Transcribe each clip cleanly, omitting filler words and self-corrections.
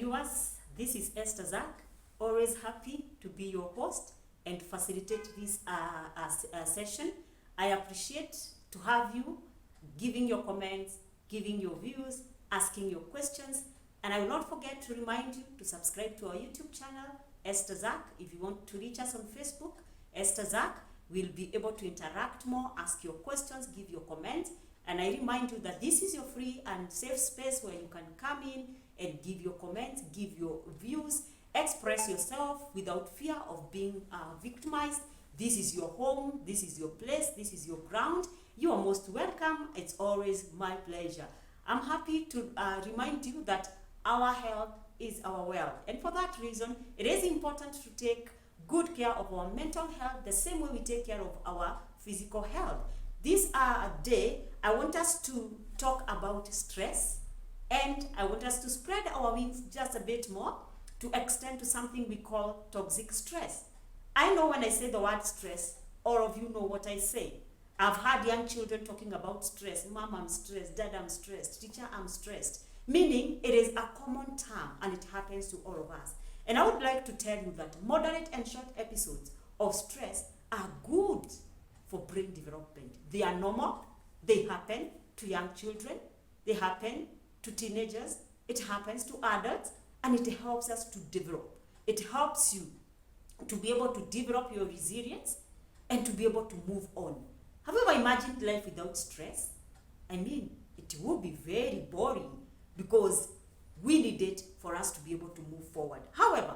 viewers, this is Esther Zak, always happy to be your host and facilitate this session. I appreciate to have you giving your comments, giving your views, asking your questions, and I will not forget to remind you to subscribe to our YouTube channel, Esther Zak. If you want to reach us on Facebook, Esther Zak, we'll be able to interact more, ask your questions, give your comments, and I remind you that this is your free and safe space where you can come in and give your comments, give your views, express yourself without fear of being victimized. This is your home, this is your place, this is your ground. You are most welcome. It's always my pleasure. I'm happy to remind you that our health is our wealth. And for that reason, it is important to take good care of our mental health the same way we take care of our physical health. This day, I want us to talk about stress, and I want us to spread our wings just a bit more to extend to something we call toxic stress. I know when I say the word stress, all of you know what I say. I've had young children talking about stress. Mom, I'm stressed. Dad, I'm stressed. Teacher, I'm stressed. Meaning it is a common term and it happens to all of us. And I would like to tell you that moderate and short episodes of stress are good for brain development. They are normal. They happen to young children. They happen to teenagers. It happens to adults, and it helps us to develop. It helps you to be able to develop your resilience and to be able to move on. Have you ever imagined life without stress? I mean, it would be very boring because we need it for us to be able to move forward. However,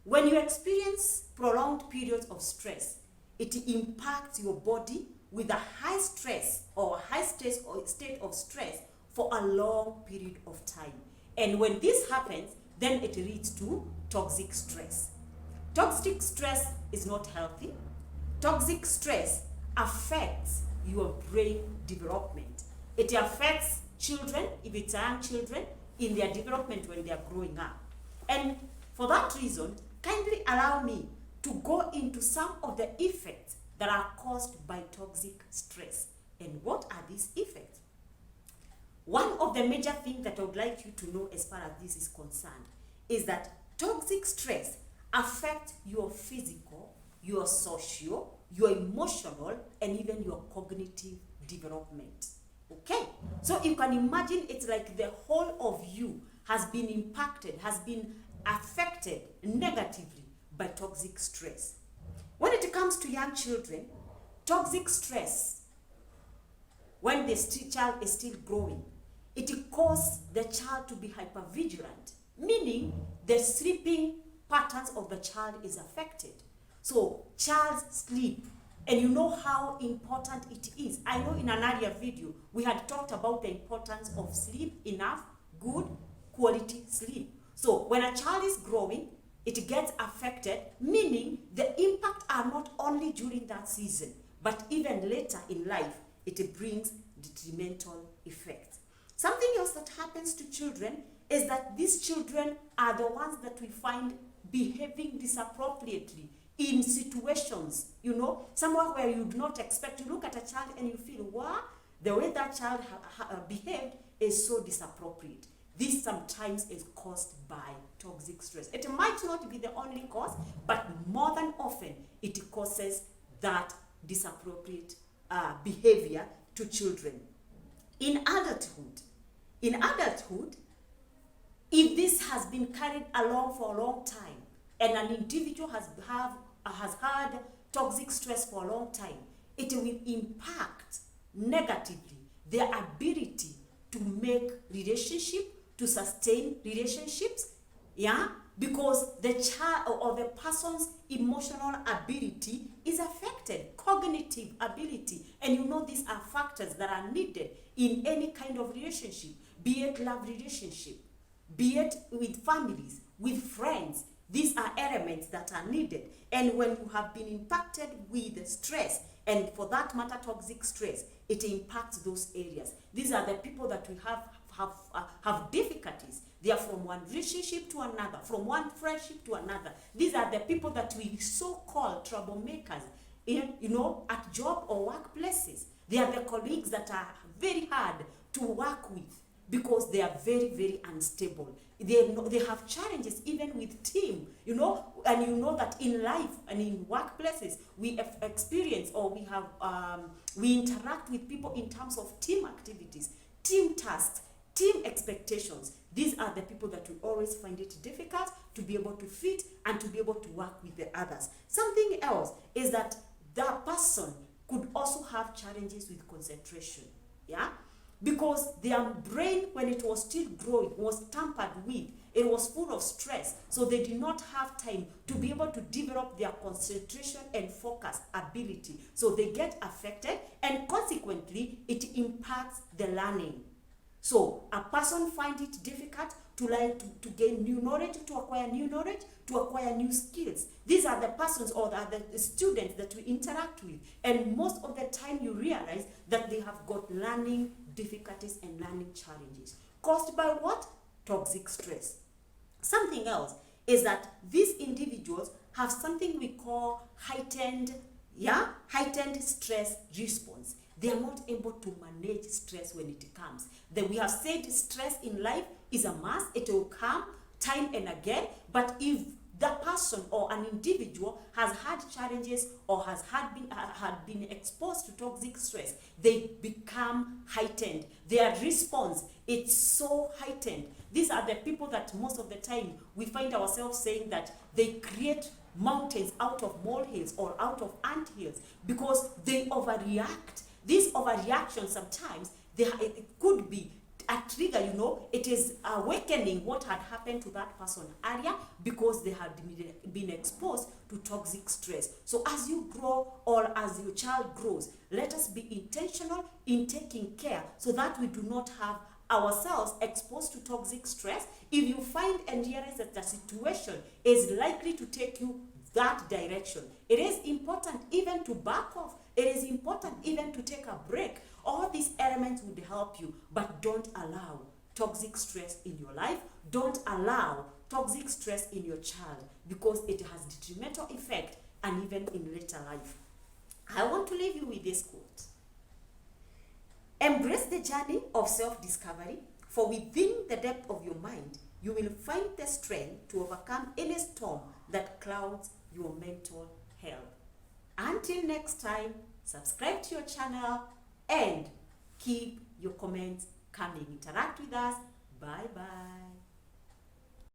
when you experience prolonged periods of stress, it impacts your body with a high stress or high stress or state of stress for a long period of time. And when this happens, then it leads to toxic stress. Toxic stress is not healthy. Toxic stress affects your brain development. It affects children, if it's young children, in their development when they are growing up. And for that reason, kindly allow me to go into some of the effects that are caused by toxic stress. And what are these effects? One of the major things that I would like you to know as far as this is concerned is that toxic stress affects your physical, your social, your emotional, and even your cognitive development. Okay? So you can imagine it's like the whole of you has been impacted, has been affected negatively by toxic stress. When it comes to young children, toxic stress, when the child is still growing, it causes the child to be hypervigilant, meaning the sleeping patterns of the child is affected. So child's sleep, and you know how important it is. I know in an earlier video, we had talked about the importance of sleep, enough, good, quality sleep. So when a child is growing, it gets affected, meaning the impact are not only during that season, but even later in life, it brings detrimental effects. Something else that happens to children is that these children are the ones that we find behaving disappropriately in situations, somewhere where you do not expect to look at a child and you feel, wow, the way that child behaved is so disappropriate. This sometimes is caused by toxic stress. It might not be the only cause, but more than often, it causes that disappropriate behavior to children. In adulthood, if this has been carried along for a long time, and an individual has had toxic stress for a long time, it will impact negatively their ability to make relationship, to sustain relationships, because the child or the person's emotional ability is affected, cognitive ability. And these are factors that are needed in any kind of relationship, be it love relationship, be it with families, with friends. These are elements that are needed. And when you have been impacted with stress, and for that matter, toxic stress, it impacts those areas. These are the people that we have difficulties. They are from one relationship to another, from one friendship to another. These are the people that we so-called troublemakers, at job or workplaces. They are the colleagues that are very hard to work with. because they are very, very unstable. They have challenges even with team, you know, and you know that in life and in workplaces, we have experience, or we interact with people in terms of team activities, team tasks, team expectations. These are the people that we always find it difficult to be able to fit and to be able to work with the others. Something else is that the person could also have challenges with concentration, yeah? Because their brain, when it was still growing, was tampered with. It was full of stress, so they did not have time to be able to develop their concentration and focus ability. So they get affected, and consequently, it impacts the learning. So a person finds it difficult to learn, to gain new knowledge, to acquire new knowledge, to acquire new skills. These are the persons or the students that we interact with. And most of the time you realize that they have got learning difficulties and learning challenges. Caused by what? Toxic stress. Something else is that these individuals have something we call heightened stress response. They are not able to manage stress when it comes. Then we have said stress in life is a must. It will come time and again. But if the person or an individual has had challenges or had been exposed to toxic stress, they become heightened. Their response, it's so heightened. These are the people that most of the time we find ourselves saying that they create mountains out of molehills or out of anthills because they overreact. This overreaction sometimes, it could be a trigger, you know, it is awakening what had happened to that person earlier because they had been exposed to toxic stress. So as you grow or as your child grows, let us be intentional in taking care so that we do not have ourselves exposed to toxic stress. If you find and realize that the situation is likely to take you that direction, it is important even to back off. It is important even to take a break. All these elements would help you, but don't allow toxic stress in your life. Don't allow toxic stress in your child because it has detrimental effect and even in later life. I want to leave you with this quote. Embrace the journey of self-discovery, for within the depth of your mind, you will find the strength to overcome any storm that clouds your mental health. Until next time, subscribe to your channel and keep your comments coming. Interact with us. Bye-bye.